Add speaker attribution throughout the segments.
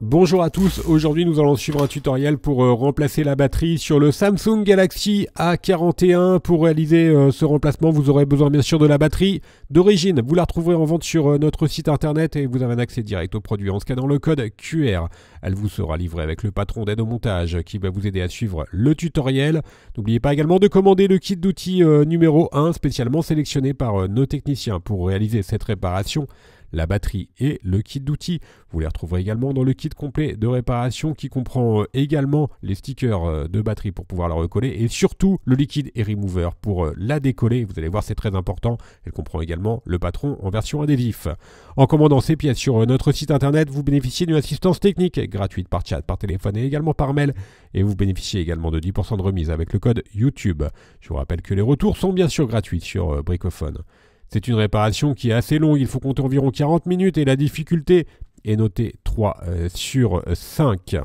Speaker 1: Bonjour à tous, aujourd'hui nous allons suivre un tutoriel pour remplacer la batterie sur le Samsung Galaxy A41. Pour réaliser ce remplacement, vous aurez besoin bien sûr de la batterie d'origine. Vous la retrouverez en vente sur notre site internet et vous avez un accès direct au produit en scannant le code QR. Elle vous sera livrée avec le patron d'aide au montage qui va vous aider à suivre le tutoriel. N'oubliez pas également de commander le kit d'outils numéro 1 spécialement sélectionné par nos techniciens pour réaliser cette réparation. La batterie et le kit d'outils. Vous les retrouverez également dans le kit complet de réparation qui comprend également les stickers de batterie pour pouvoir la recoller et surtout le liquide et remover pour la décoller. Vous allez voir, c'est très important. Elle comprend également le patron en version adhésif. En commandant ces pièces sur notre site internet, vous bénéficiez d'une assistance technique gratuite par chat, par téléphone et également par mail. Et vous bénéficiez également de 10% de remise avec le code YouTube. Je vous rappelle que les retours sont bien sûr gratuits sur Bricophone. C'est une réparation qui est assez longue, il faut compter environ 40 minutes et la difficulté est notée 3 sur 5.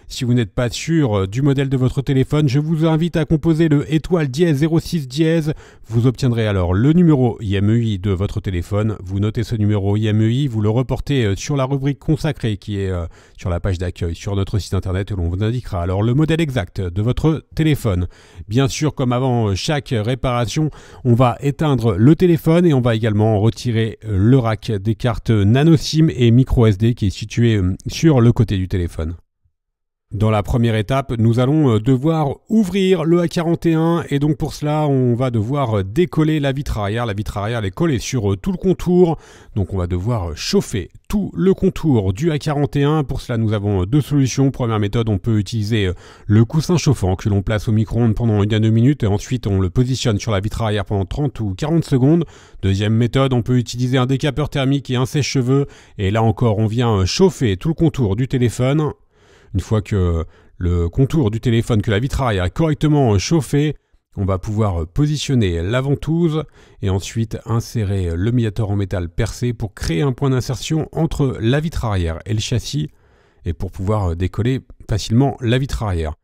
Speaker 1: Si vous n'êtes pas sûr du modèle de votre téléphone, je vous invite à composer le étoile dièse 06 dièse. Vous obtiendrez alors le numéro IMEI de votre téléphone. Vous notez ce numéro IMEI, vous le reportez sur la rubrique consacrée qui est sur la page d'accueil sur notre site internet et l'on vous indiquera alors le modèle exact de votre téléphone. Bien sûr, comme avant chaque réparation, on va éteindre le téléphone et on va également retirer le rack des cartes nano SIM et micro SD qui est situé sur le côté du téléphone. Dans la première étape, nous allons devoir ouvrir le A41 et donc pour cela, on va devoir décoller la vitre arrière. La vitre arrière est collée sur tout le contour, donc on va devoir chauffer tout le contour du A41. Pour cela, nous avons deux solutions. Première méthode, on peut utiliser le coussin chauffant que l'on place au micro-ondes pendant 1 à 2 minutes et ensuite on le positionne sur la vitre arrière pendant 30 ou 40 secondes. Deuxième méthode, on peut utiliser un décapeur thermique et un sèche-cheveux et là encore, on vient chauffer tout le contour du téléphone. Une fois que le contour du téléphone, que la vitre arrière est correctement chauffée, on va pouvoir positionner la ventouse et ensuite insérer le médiator en métal percé pour créer un point d'insertion entre la vitre arrière et le châssis et pour pouvoir décoller facilement la vitre arrière.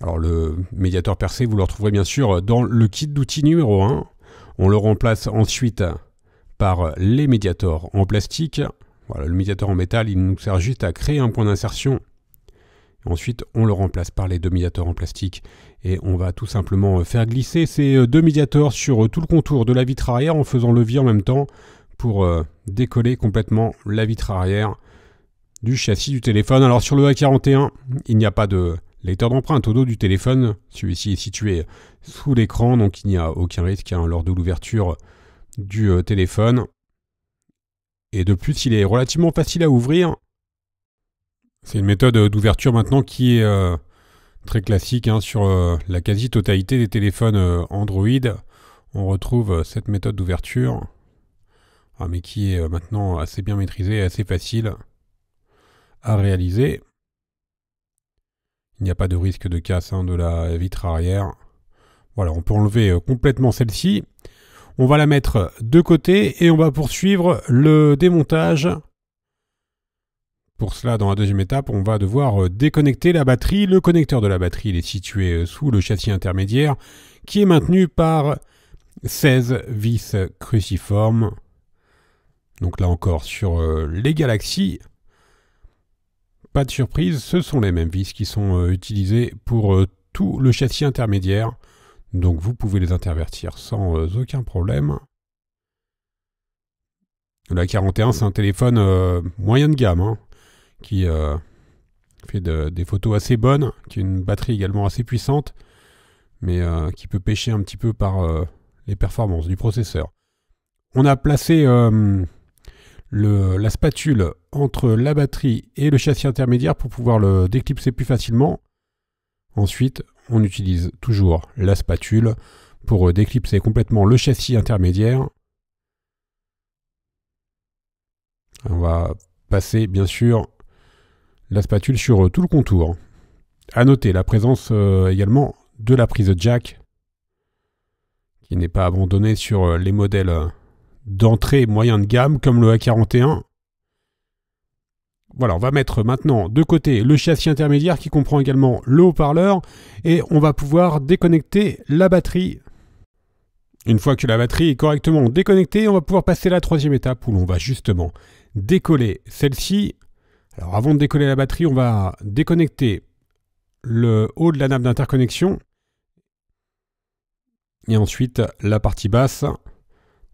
Speaker 1: Alors le médiator percé, vous le retrouverez bien sûr dans le kit d'outils numéro 1. On le remplace ensuite par les médiators en plastique. Voilà, le médiator en métal, il nous sert juste à créer un point d'insertion. Ensuite, on le remplace par les deux médiators en plastique et on va tout simplement faire glisser ces deux médiators sur tout le contour de la vitre arrière en faisant levier en même temps pour décoller complètement la vitre arrière du châssis du téléphone. Alors sur le A41, il n'y a pas de lecteur d'empreinte au dos du téléphone. Celui-ci est situé sous l'écran, donc il n'y a aucun risque lors de l'ouverture du téléphone. Et de plus, il est relativement facile à ouvrir. C'est une méthode d'ouverture maintenant qui est très classique sur la quasi-totalité des téléphones Android. On retrouve cette méthode d'ouverture, mais qui est maintenant assez bien maîtrisée et assez facile à réaliser. Il n'y a pas de risque de casse de la vitre arrière. Voilà, on peut enlever complètement celle-ci. On va la mettre de côté et on va poursuivre le démontage. Pour cela, dans la deuxième étape, on va devoir déconnecter la batterie. Le connecteur de la batterie il est situé sous le châssis intermédiaire qui est maintenu par 16 vis cruciformes. Donc là encore, sur les Galaxy, pas de surprise, ce sont les mêmes vis qui sont utilisées pour tout le châssis intermédiaire. Donc vous pouvez les intervertir sans aucun problème. La 41, c'est un téléphone moyen de gamme, qui fait des photos assez bonnes, qui a une batterie également assez puissante, mais qui peut pêcher un petit peu par les performances du processeur. On a placé la spatule entre la batterie et le châssis intermédiaire pour pouvoir le déclipser plus facilement. Ensuite, on utilise toujours la spatule pour déclipser complètement le châssis intermédiaire. On va passer bien sûr la spatule sur tout le contour. À noter la présence également de la prise jack qui n'est pas abandonnée sur les modèles d'entrée moyen de gamme comme le A41. Voilà, on va mettre maintenant de côté le châssis intermédiaire qui comprend également le haut-parleur et on va pouvoir déconnecter la batterie. Une fois que la batterie est correctement déconnectée, on va pouvoir passer à la troisième étape où l'on va justement décoller celle-ci. Alors avant de décoller la batterie, on va déconnecter le haut de la nappe d'interconnexion et ensuite la partie basse.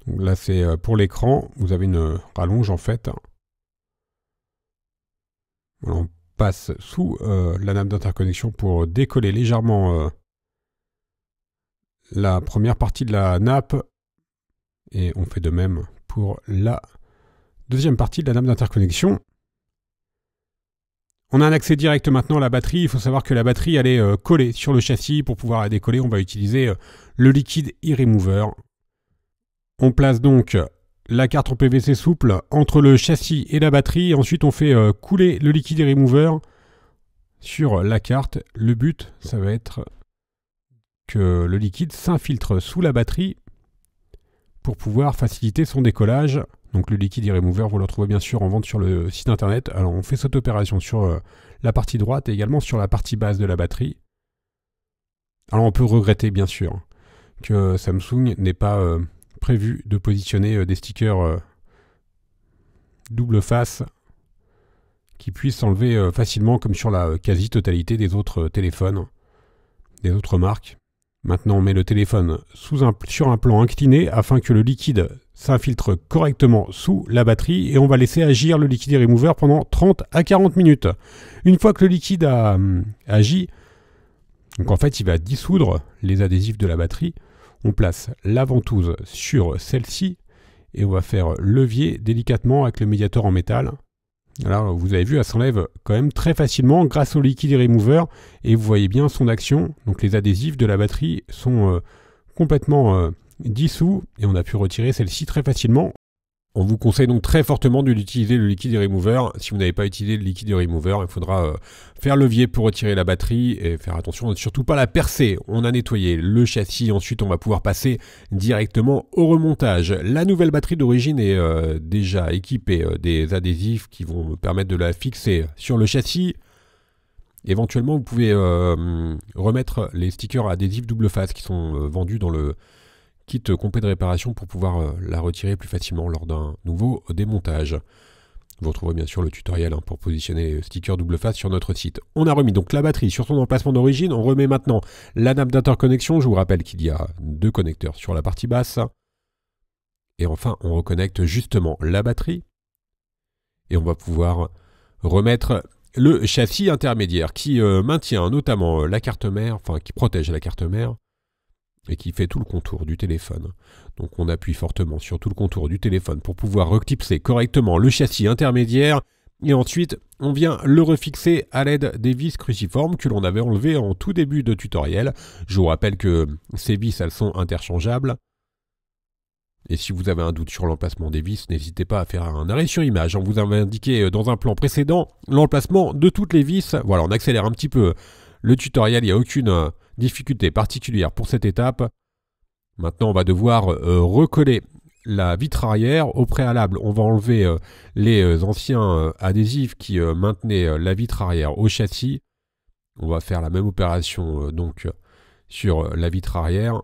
Speaker 1: Donc là c'est pour l'écran, vous avez une rallonge en fait. Voilà, on passe sous la nappe d'interconnexion pour décoller légèrement la première partie de la nappe et on fait de même pour la deuxième partie de la nappe d'interconnexion. On a un accès direct maintenant à la batterie. Il faut savoir que la batterie elle est collée sur le châssis. Pour pouvoir la décoller, on va utiliser le liquide e-remover. On place donc la carte en PVC souple entre le châssis et la batterie. Ensuite, on fait couler le liquide e-remover sur la carte. Le but, ça va être que le liquide s'infiltre sous la batterie pour pouvoir faciliter son décollage. Donc le liquide e-remover, vous le retrouvez bien sûr en vente sur le site internet. Alors on fait cette opération sur la partie droite et également sur la partie basse de la batterie. Alors on peut regretter bien sûr que Samsung n'ait pas prévu de positionner des stickers double face qui puissent s'enlever facilement comme sur la quasi-totalité des autres téléphones, des autres marques. Maintenant, on met le téléphone sur un plan incliné afin que le liquide s'infiltre correctement sous la batterie et on va laisser agir le liquide e-remover pendant 30 à 40 minutes. Une fois que le liquide a agi, donc en fait il va dissoudre les adhésifs de la batterie, on place la ventouse sur celle-ci et on va faire levier délicatement avec le médiator en métal. Alors vous avez vu, elle s'enlève quand même très facilement grâce au liquide e-remover et vous voyez bien son action. Donc les adhésifs de la batterie sont complètement dissous et on a pu retirer celle-ci très facilement. On vous conseille donc très fortement d'utiliser le liquide e-remover. Si vous n'avez pas utilisé le liquide e-remover, il faudra faire levier pour retirer la batterie et faire attention à ne surtout pas la percer. On a nettoyé le châssis, ensuite on va pouvoir passer directement au remontage. La nouvelle batterie d'origine est déjà équipée des adhésifs qui vont permettre de la fixer sur le châssis. Éventuellement, vous pouvez remettre les stickers adhésifs double face qui sont vendus dans le kit complet de réparation pour pouvoir la retirer plus facilement lors d'un nouveau démontage. Vous retrouverez bien sûr le tutoriel pour positionner les stickers double face sur notre site. On a remis donc la batterie sur son emplacement d'origine. On remet maintenant la nappe d'interconnexion. Je vous rappelle qu'il y a 2 connecteurs sur la partie basse. Et enfin, on reconnecte justement la batterie. Et on va pouvoir remettre le châssis intermédiaire qui maintient notamment la carte mère, enfin qui protège la carte mère et qui fait tout le contour du téléphone. Donc on appuie fortement sur tout le contour du téléphone pour pouvoir reclipser correctement le châssis intermédiaire et ensuite on vient le refixer à l'aide des vis cruciformes que l'on avait enlevées en tout début de tutoriel. Je vous rappelle que ces vis elles sont interchangeables. Et si vous avez un doute sur l'emplacement des vis, n'hésitez pas à faire un arrêt sur image. On vous avait indiqué dans un plan précédent l'emplacement de toutes les vis. Voilà, on accélère un petit peu le tutoriel, il n'y a aucune difficulté particulière pour cette étape. Maintenant, on va devoir recoller la vitre arrière. Au préalable, on va enlever les anciens adhésifs qui maintenaient la vitre arrière au châssis. On va faire la même opération donc sur la vitre arrière.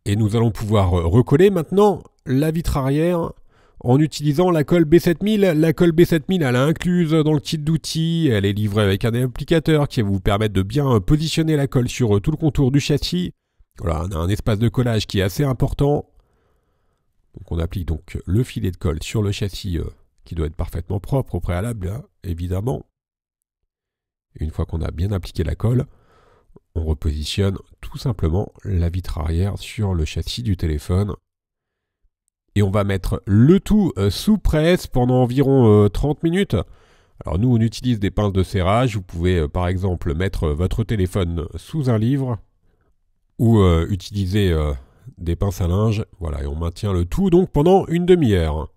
Speaker 1: Et nous allons pouvoir recoller maintenant la vitre arrière en utilisant la colle B7000. La colle B7000, elle est incluse dans le kit d'outils. Elle est livrée avec un applicateur qui va vous permettre de bien positionner la colle sur tout le contour du châssis. Voilà, on a un espace de collage qui est assez important. Donc on applique donc le filet de colle sur le châssis qui doit être parfaitement propre au préalable, hein, évidemment. Et une fois qu'on a bien appliqué la colle, on repositionne tout simplement la vitre arrière sur le châssis du téléphone. Et on va mettre le tout sous presse pendant environ 30 minutes. Alors nous, on utilise des pinces de serrage. Vous pouvez par exemple mettre votre téléphone sous un livre ou utiliser des pinces à linge. Voilà, et on maintient le tout donc pendant une demi-heure.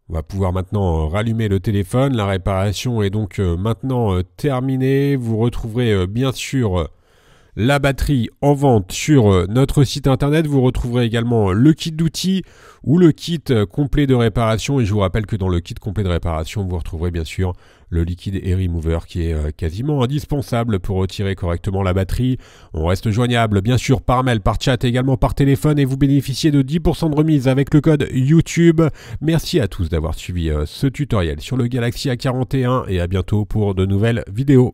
Speaker 1: On va pouvoir maintenant rallumer le téléphone. La réparation est donc maintenant terminée. Vous retrouverez bien sûr la batterie en vente sur notre site internet. Vous retrouverez également le kit d'outils ou le kit complet de réparation. Et je vous rappelle que dans le kit complet de réparation, vous retrouverez bien sûr le liquide air remover qui est quasiment indispensable pour retirer correctement la batterie. On reste joignable bien sûr par mail, par chat et également par téléphone et vous bénéficiez de 10% de remise avec le code YouTube. Merci à tous d'avoir suivi ce tutoriel sur le Galaxy A41 et à bientôt pour de nouvelles vidéos.